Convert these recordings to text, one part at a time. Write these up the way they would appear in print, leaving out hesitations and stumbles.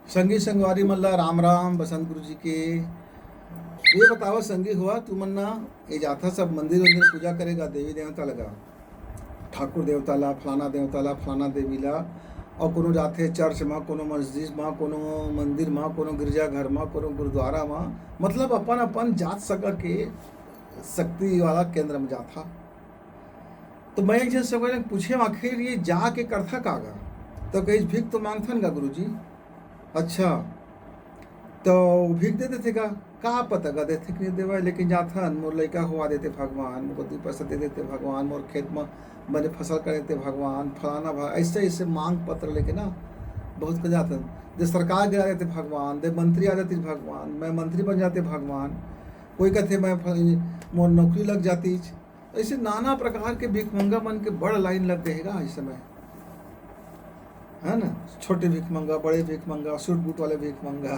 संगी संगवारी मल्ला राम राम बसंत गुरु जी के। ये बतावा संगी हुआ तू मन्ना ये जाथा सब मंदिर वंदिर पूजा करेगा देवी देवता लगा ठाकुर देवता ला फलाना देवी ला और कोनो जाथे चर्च में कोनो मस्जिद में कोनो मंदिर में कोनो गिरजाघर में कोनो गुरुद्वारा में मतलब अपन अपन जात सका के शक्ति वाला केंद्र में जाथा। तो मैं एक जन से पूछे आखिर ये जाके करथा कागा तो कहीं भीख तो मांगथन का गुरु जी। अच्छा तो भीख दे देते का पता का देते कि नहीं देवा लेकिन जाथन मोर लड़का हुआ देते भगवान मोर 2 पैसा दे देते भगवान मोर खेत में बने फसल कर देते भगवान फलाना भाग ऐसे ऐसे मांग पत्र लेके ना बहुत को जाते दे सरकार गिरा देते भगवान दे मंत्री आ जाती भगवान मैं मंत्री बन जाते भगवान कोई कहते मैं मोर नौकरी लग जाती ऐसे नाना प्रकार के भीख मंगा मन के बड़ लाइन लग रहेगा इस समय है ना। छोटे भीख मंगा बड़े भीख मंगा सूट बूट वाले भीख मंगा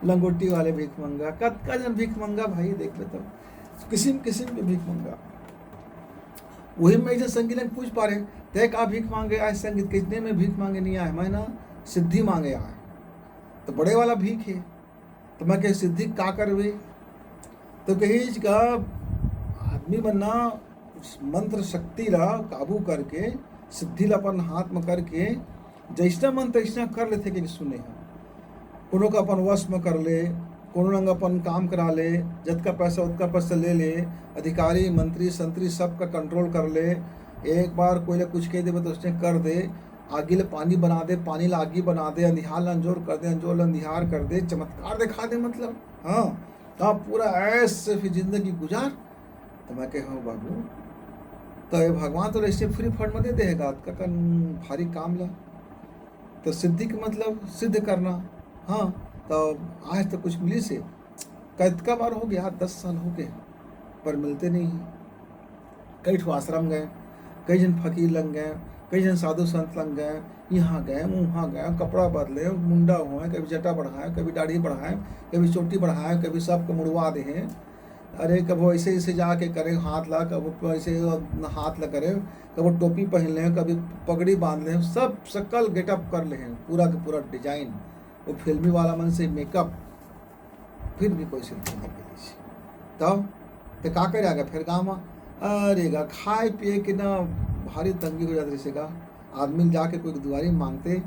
लंगोटी वाले भीख मंगा का जन भीख मंगा भाई देख ले तो किस्म किस्म के भीख मंगा। वही मैं जो संगीत ने पूछ पा रहे तय का भीख मांगे आए संगीत कितने में भीख मांगे नहीं आए मैं ना सिद्धि मांगे आए तो बड़े वाला भीख है तो मैं कह सिद्धि का करवे तो कही का आदमी बनना मंत्र शक्ति ला काबू करके सिद्धि ला अपन हाथ में करके जैसा मन तैसा कर लेते कि सुने हम कोनो का अपन वश में कर ले कोनो रंग अपन काम करा ले जितना पैसा उतना पैसा ले ले अधिकारी मंत्री संतरी सब का कंट्रोल कर ले एक बार कोई ले कुछ कह दे तो उसने कर दे आगे ले पानी बना दे पानी ला आगी बना दे अंधियार अंजोर कर दे अंजोर अंधियार कर दे चमत्कार दिखा दे मतलब हाँ तो पूरा ऐसे फिर जिंदगी गुजार। तो मैं कह हाँ बाबू तो ये भगवान तो ऐसे फ्री फंड में दे देगा का भारी काम ला तो सिद्धि का मतलब सिद्ध करना। हाँ तो आज तो कुछ मिली से कितना बार हो गया 10 साल हो गए पर मिलते नहीं हैं। कई ठो आश्रम गए कई जन फकीर लग गए कई जन साधु संत लग गए यहाँ गए वहाँ गए कपड़ा बदले मुंडा हुए कभी जटा बढ़ाए कभी दाढ़ी बढ़ाए कभी चोटी बढ़ाए कभी सबको मुड़वा दे हैं। अरे कब ऐसे ऐसे जाके करे हाथ ला कब ऐसे हाथ ला करे कब टोपी पहन लें कभी पगड़ी बांध लें सब सकल गेटअप कर ले हैं पूरा का पूरा डिजाइन वो फिल्मी वाला मन से मेकअप फिर भी कोई सिद्धि नहीं मिली तब तो का करेगा फिर गाँव में अरे गा खाए पिए के ना भारी तंगी हो जाती रहेगा आदमी जाके कोई दुआरी मांगते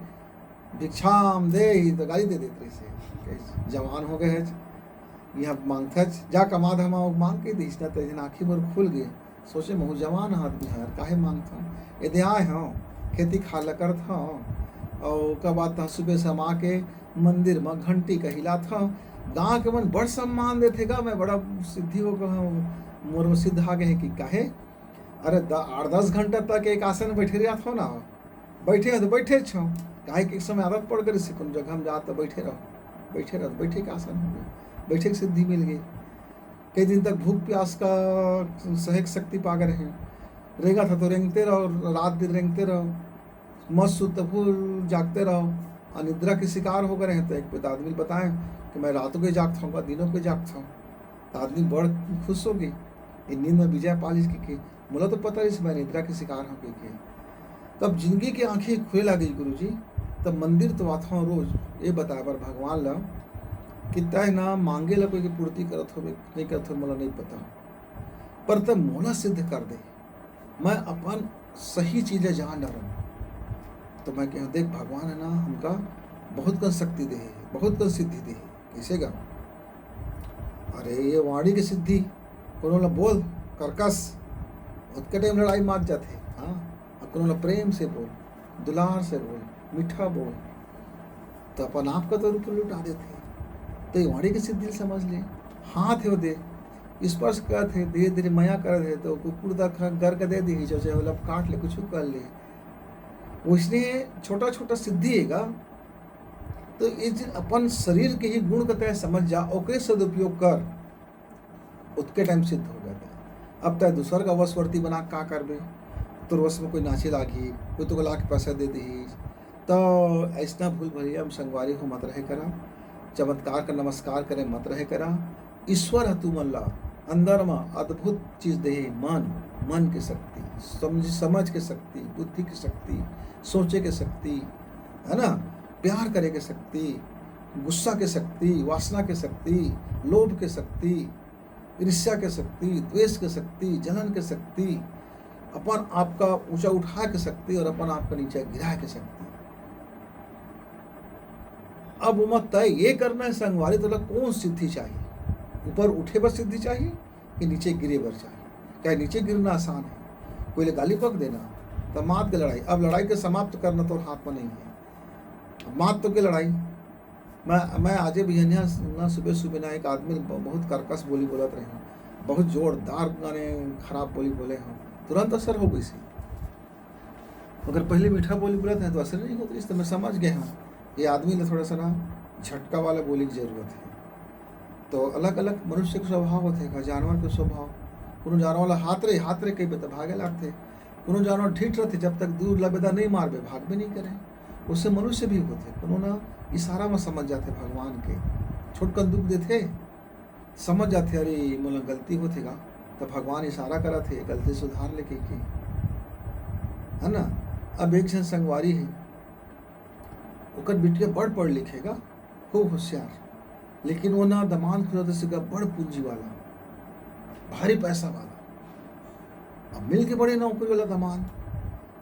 भिक्षाम दे ही तो गाली दे देते रहे जवान हो गए हैं यहाँ मांगता जा कमा धमा मांग के दी तो आँखी मोर खुल गए सोचे महू जवान आदमी है काहे मांगता यदि आए हाँ खेती खाला करता और का बाद सुबह समा के मंदिर में घंटी का हिला था गाँव के मन बड़ सम्मान देते गा मैं बड़ा सिद्धि हो गया मोर में सिद्ध आ गए कि काहे अरे 8-10 घंटा तक एक आसन में बैठे रहा था ना बैठे तो बैठे छो काहे कि एक समय आदत पड़ गई कौन जगह हम जा तो बैठे रहो बैठे का आसन हो गया बैठे की सिद्धि मिल गई। कई दिन तक भूख प्यास का सहक शक्ति पा गए हैं रहेगा था तो रेंगते रहो रात दिन रेंगते रहो मस्त सुतफुल जागते रहो अनिद्रा के शिकार हो गए हैं। तो एक आदमी बताएं कि मैं रातों के जागता हूँ दिनों के जागता हूँ तो आदमी बड़ खुश हो गई ये नींद में विजय पालिश की मुझे तो पता नहीं मैं निद्रा के शिकार हो गई तब जिंदगी की आंखें खुले लगी गुरु जी। तब मंदिर तो आता हूँ रोज ये बताया पर भगवान ला कितना है ना मांगे ला कोई की पूर्ति करत हो नहीं करत हो मला नहीं पता पर तब मोला सिद्ध कर दे मैं अपन सही चीज़ें जान डालूँ तो मैं कह देख भगवान है ना हमका बहुत कन शक्ति दे बहुत कन सिद्धि दे कैसे गा अरे ये वाणी की सिद्धि कोनो ला बोल कर्कश उसके टाइम लड़ाई मार जाते हाँ और कोनो ला प्रेम से बोल दुलार से बोल मीठा बोल तो अपन आपका तो रूप लुटा देते तो ये वाणी की सिद्धि समझ ले हाथ है वो दे स्पर्श कर थे धीरे धीरे माया कर दे तो कुकुर घर का दे दी जो चाहे मतलब काट ले कुछ कर ले उसने छोटा छोटा सिद्धि हैगा तो इस अपन शरीर के ही गुण का तय समझ जा ओके सदुपयोग कर उसके टाइम सिद्ध हो जाता। अब तय दूसर का वशवर्ती बना का करबे तो वश में कोई नाचे लागी कोई तो ला के पैसा दे दी तो ऐसा भूल भरिया हम संगवारी हो मत रहे करा चमत्कार का नमस्कार करे मत रहे करा ईश्वर है तू मन ला अंदर में अद्भुत चीज दे मन की शक्ति समझ के शक्ति बुद्धि की शक्ति सोचे के शक्ति है ना प्यार करे के शक्ति गुस्सा के शक्ति, वासना के शक्ति, लोभ के शक्ति, ईर्ष्या के शक्ति, द्वेष के शक्ति, जलन के शक्ति, अपन आपका ऊंचा उठा के शक्ति और अपन आपका नीचे गिरा के शक्ति। अब मत तय ये करना है संगवारी तो कौन सिद्धि चाहिए, ऊपर उठे पर सिद्धि चाहिए कि नीचे गिरे पर चाहिए। क्या नीचे गिरना आसान है, कोई गाली पक देना तो मात की लड़ाई। अब लड़ाई के समाप्त करना तो हाथ में नहीं है, मात तो की लड़ाई। मैं आजे भी ना सुबह सुबह ना एक आदमी बहुत कर्कश बोली बोलत रहे हैं, बहुत जोरदार गाने खराब बोली बोले हैं, तुरंत असर हो गई सी। अगर पहले मीठा बोली बोलते हैं तो असर नहीं होता। इस तो मैं समझ गया हूँ ये आदमी ने थोड़ा सा ना झटका वाला बोली की जरूरत है। तो अलग अलग मनुष्य के स्वभाव होते हैं, जानवर के स्वभाव। कोनो जानवर वाला हाथ रे कई तो भागे लगते, कोनो जानवर ढीठ रहते, जब तक दूर लबेदा नहीं मारबे भाग भी नहीं करे। उससे मनुष्य भी होते, कोनो ना इशारा में समझ जाते भगवान के, छोटकन दुख देते समझ जाते, अरे मोला गलती होतेगा तो भगवान इशारा करा थे गलती सुधार लेके की, है ना। अब एक जन संगवारी है, ओकर बिटिया बड़ पढ़ लिखेगा, खूब होशियार, लेकिन वो ना दमान खुदा से बड़ पूंजी वाला, भारी पैसा वाला। अब मिल के बड़े नौकरी वाला दमान।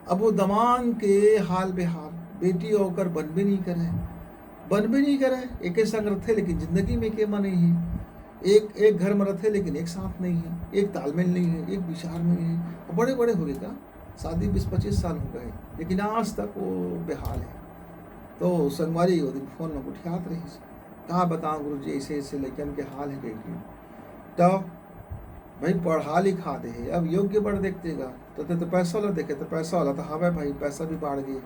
अब वो दमान के हाल बेहाल, बेटी होकर बन भी नहीं करे, एक संग रथे लेकिन जिंदगी में के मन नहीं है, एक घर में रथे लेकिन एक साथ नहीं है, एक तालमेल नहीं है, एक विचार नहीं है। बड़े बड़े हो गए का, शादी 20-25 साल हो गए, लेकिन आज तक वो बेहाल है। तो संगवारी वो दिन फोन में उठियात रही, कहाँ बताऊँ गुरु जी ऐसे ऐसे लड़कन के हाल है गई। तो भाई पढ़ा लिखा दे, अब योग्य बढ़ देखतेगा तो पैसा वाला देखे तो पैसा वाला तो हाँ भाई पैसा भी बढ़ गए,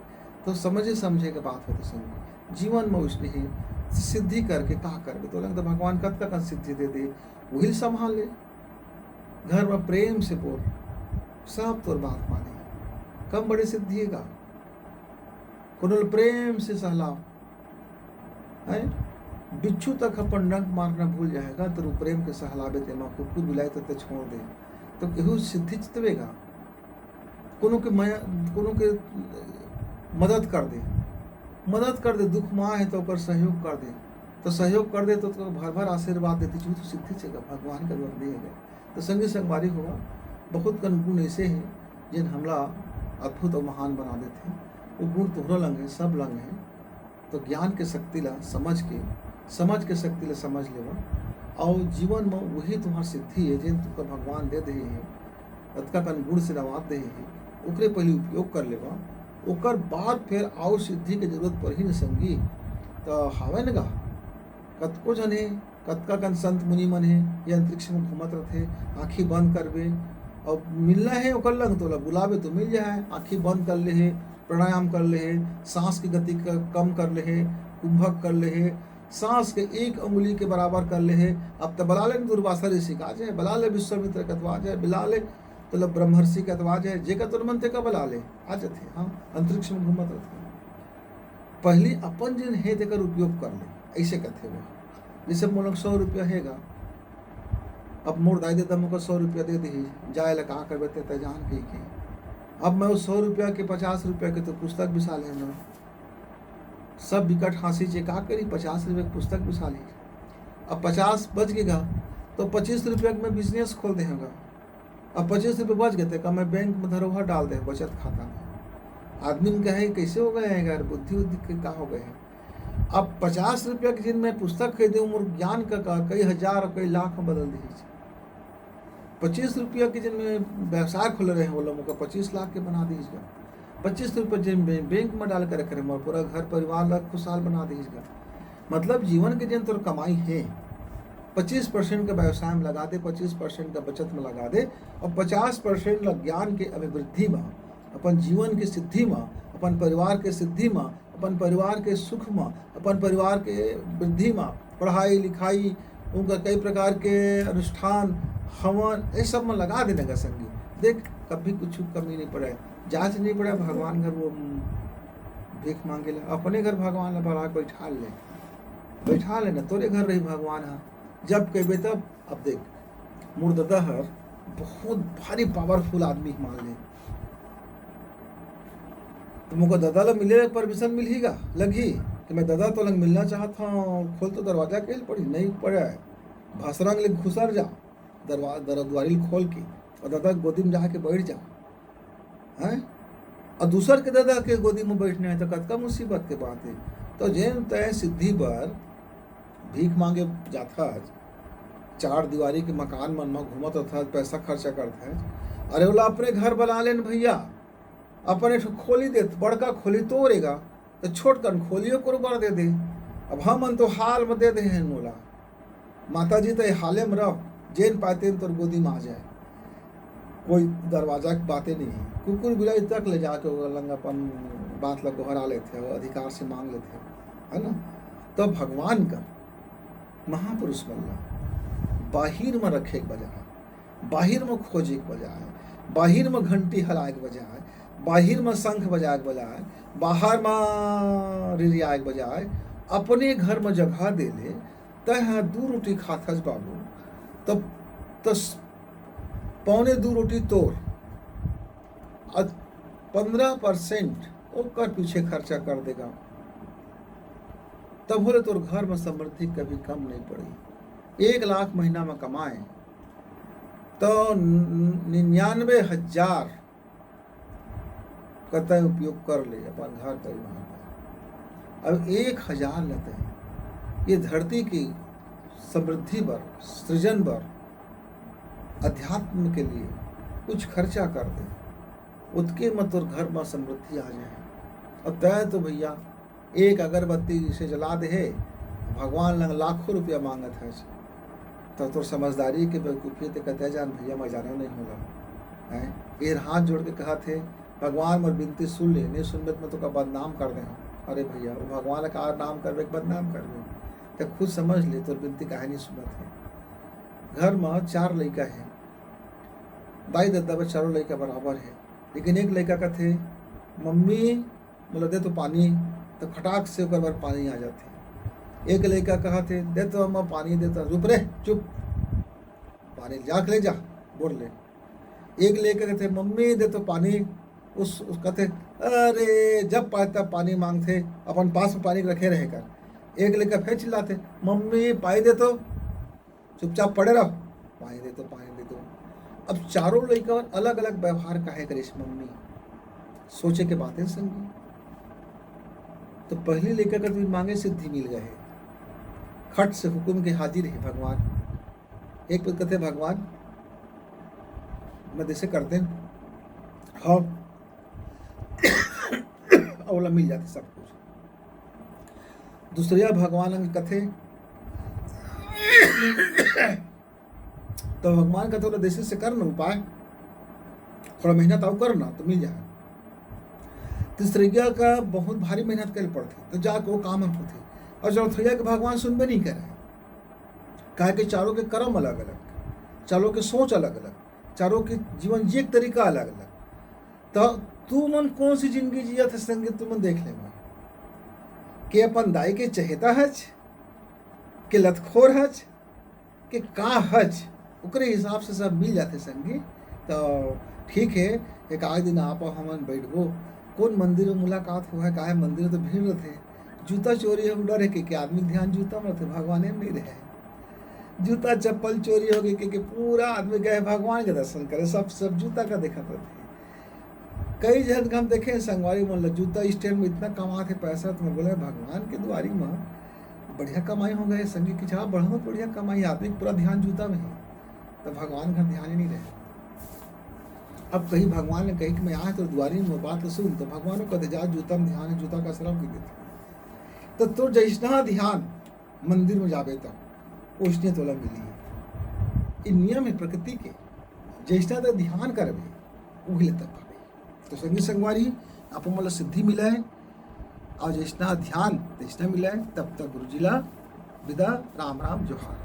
तो समझे के बात होती संग जीवन में उसने ही सिद्धि करके कहा करके तो लगता भगवान कब तक सिद्धि दे दे, वही संभाल ले। घर में प्रेम से बोल, सब तोर बात माने, कम बड़ी सिद्धि का कोनो प्रेम से सहलाओ है। बिच्छू तक अपन डंक मारना भूल जाएगा तो प्रेम के सहलावे दे, माँ कुकुर बिलाई तो छोड़ दे, तो केहू सिद्धि चितवेगा। कोनो के मदद कर दे, दुख माँ है तो ओकर सहयोग कर दे, तो सहयोग कर दे तो भर भर आशीर्वाद देती चूँ तो सिद्धि से भगवान का बंदे है। तो संगी संगवारी हुआ बहुत कन गुण ऐसे हैं जिन हमला अद्भुत और महान बना देते हैं। वो गुण तोहरा लंग है, सब लंग है। तो ज्ञान के शक्ति ला समझ के शक्ति ला समझ लेवा, और जीवन में वही तुम्हार सिद्धि है जिन तुमका भगवान दे दे है, अतका कन गुण से नवाद दे है, ओकरे पहले उपयोग कर लेवा, ओकर बाद फिर आओ सिद्धि के जरूरत पर ही न संगी। तो हावे न गा कतको जन है, कतका कन संत मुनि मन है, ये अंतरिक्ष में घूमत रहते, आँखी बंद करबे और मिलना है ओकर लंग तो बुलावे तो मिल जाए, आँखी बंद कर ले है, प्राणायाम कर ले है, सांस की गति कम कर ले है, कुंभक कर ले है, सांस के एक अंगुली के बराबर कर ले है। अब तो बला ले दुर्वासा ऋषि का जाए, बला ले विश्वामित्र कतवा जाए, बिला ले तो ब्रह्मर्षि कतवा जाए, जे का तुरंत का बला ले आ जाते। हाँ अंतरिक्ष में घूमत रहते, पहले अपन जिन है तेकर उपयोग कर ले, ऐसे कहते वो। जैसे मोल 100 रुपया हैगा, अब मोर दाई देता मुझको 100 रुपया दे दी, जाए ला कहाँ कर बेते जान के। अब मैं उस 100 रुपया के 50 रुपया के तो पुस्तक बिसा ले ना, सब विकट हाँसी चे का करी, 50 रुपये की पुस्तक बिसा ली। अब 50 बच गएगा तो 25 रुपया में बिजनेस खोल देगा। अब 25 रुपये बच गए थे मैं बैंक में धरोहर डाल दे बचत खाता में। आदमी ने कहे कैसे हो गए हैं यार, बुद्धि के का हो गए हैं। अब 50 रुपया के जिन मैं पुस्तक खरीदे मोर ज्ञान का कई हजार और कई लाख में बदल दी। 25 रुपया के जिन में व्यवसाय खोल रहे हैं वो लोगों को 25 लाख के बना दीजिएगा। 25 रुपये जिन बैंक में डाल कर रखे मोर पूरा घर परिवार ला खुशहाल बना दीजिएगा। मतलब जीवन के जिन तो कमाई है 25% का व्यवसाय में लगा दे, 25% का बचत में लगा दे, और 50% ज्ञान के अभिवृद्धि में, अपन जीवन की सिद्धि में, अपन परिवार के सिद्धि में, अपन परिवार के सुख में, अपन परिवार के वृद्धि में, पढ़ाई लिखाई, उनका कई प्रकार के अनुष्ठान हवन ये सब में लगा देने का संगी। देख कभी कुछ कमी नहीं पड़े, जांच नहीं पड़ा भगवान घर वो भीख मांगे ले, अपने घर भगवान ला बड़ा बैठा ले ना, तोरे घर रही भगवान है जब कहबे तब। अब देख मुर्दा हर बहुत भारी पावरफुल आदमी मान ले, तो मुझको दादा ला मिले परमिशन मिलेगा लगी कि मैं दादा तो लंग मिलना चाहता हूँ, खोल तो दरवाज़ा के पड़ी नहीं पड़ा है, भाषरंग ले घुसर जा दरवारी खोल के और दादा गोदी में जाके बैठ जा हैं, और दूसर के दादा के गोदी में बैठने है तो कतका मुसीबत के बात है। तो जेन तय सिद्धि पर भीख मांगे जाता, चार दीवारी के मकान मन में घूमत था, पैसा खर्चा करता है। अरे बोला अपने घर बना लेन भैया, अपने खोली दे, बड़का खोली तोड़ेगा तो छोट कर खोलियो को बर दे दे। अब हम तो हाल में दे दे हैं मोला, माता जी तो हाले में रहो, जेन पाते तोर गोदी में आ जाए, कोई दरवाजा की बातें नहीं है। कुकुर बिलाई तक ले जाके वो लंग अपन बात लग दोहरा लेते हो, अधिकार से मांग लेते हो, है ना। तो भगवान का महापुरुष मल्ला बाहिर में रखे के बजाय, बाहिर में खोजे के बजाय, बाहिर में घंटी हलाए के बजाय, बाहिर में शंख बजाए के बजाय, बाहर में रिरियाए के बजाय अपने घर में जगह दे ले, तह 2 रोटी खाथस बाबू, तब तो 2.25 रोटी तोड़, 15% ओकर पीछे खर्चा कर देगा, तब बोले तोर घर में समृद्धि कभी कम नहीं पड़ी। 1 लाख महीना में कमाए तो 99,000 कतय उपयोग कर ले अपन घर परिवार पर। अब 1,000 लेते हैं, ये धरती की समृद्धि पर, सृजन पर, अध्यात्म के लिए कुछ खर्चा कर दे, उसके मत और घर में समृद्धि आ जाए। और तय तो भैया एक अगरबत्ती से जला दे है, भगवान लंग लाखों रुपया मांगत है, तो समझदारी के बेवकूफ़ी ते कहते जान भैया मैं जाना नहीं होला है। ये हाथ जोड़ के कहा थे भगवान मोर बिनती सुन ले, नहीं सुनबे तो मैं तो का बदनाम कर दे। अरे भैया वो भगवान का नाम करवे बदनाम करवे, तो खुद समझ ले तोर बिनती काहे नहीं सुनत है। घर में 4 लड़का है, दाई दादा में 4 लड़का बराबर है, लेकिन एक लड़का का थे मम्मी बोला दे तो पानी, तो खटाक से ऊपर पानी आ जाते। एक लड़का कहा थे दे तो अम्मा पानी देता, रुप रे चुप, पानी जाके ले जा बोल ले। एक लड़का कहते मम्मी दे तो पानी, उस कहते अरे जब पाता पानी मांगते अपन पास में पानी रखे रहे कर। एक लड़का फिर चिल्लाते मम्मी पानी दे तो, चुपचाप पड़े रहो, पानी दे तो पानी दे दो। अब चारों लड़का अलग अलग व्यवहार काहे करिस मम्मी, सोचे के बातें संगी। तो पहली लड़का का तो मांगे सिद्धि मिल गए, खट से हुक्म के हाजिर है भगवान। एक पद कहते भगवान मैं जैसे करते हाँ अवला मिल जाते सब कुछ। दूसरिया भगवान कथे तो भगवान का थोड़ा देश से करना उपाय, थोड़ा मेहनत आओ करना तो मिल जाए। तीसरिया का बहुत भारी मेहनत कर पड़ती तो जाके वो काम होते, और चौथरिया के भगवान सुनबे नहीं करे, कहे कि चारों के कर्म अलग अलग, चारों के सोच अलग अलग, चारों के जीवन जी तरीका अलग अलग। तो तू मन कौन सी जिंदगी जिया थे संगीत, तू मन देख ले कि अपन दाई के चहेता हज, के लतखोर हज, के का हज, उकरे हिसाब से सब मिल जाते संगी। तो ठीक है, एक आध दिन आप हमन बैठबो, कौन मंदिर में मुलाकात हुआ है, काहे मंदिर तो भीड़ रहते, जूता चोरी हो डर है कि आदमी ध्यान जूता में रहते, भगवान में नहीं रहे। जूता चप्पल चोरी हो गई कि पूरा आदमी गए भगवान के दर्शन करे, सब जूता का देखा रहते। कई जगह हम देखे संगवारी मतलब जूता स्टैंड में इतना कमाते पैसा, तो मैं बोला भगवान के द्वारी में बढ़िया कमाई हो गए संगी की जहाँ बढ़िया बढ़िया कमाई, आदमी पूरा ध्यान जूता में है, तो भगवान का ध्यान ही नहीं रहे। अब कहीं भगवान ने कही कि मैं आए तो द्वारी में बात सुन, तो भगवान को कहते जा जूता में ध्यान है, जूता का श्रम की देते। तो जैसा ध्यान मंदिर में जाबे तो उसने तोला मिली है। इन नियम है प्रकृति के, जैसा तो ध्यान करबे वही तब पाबे। तो संगी संगवारी आप मतलब सिद्धि मिला है, और जैसा ध्यान जैसा मिला है। तब तक गुरुजिला विदा, राम राम जोहार।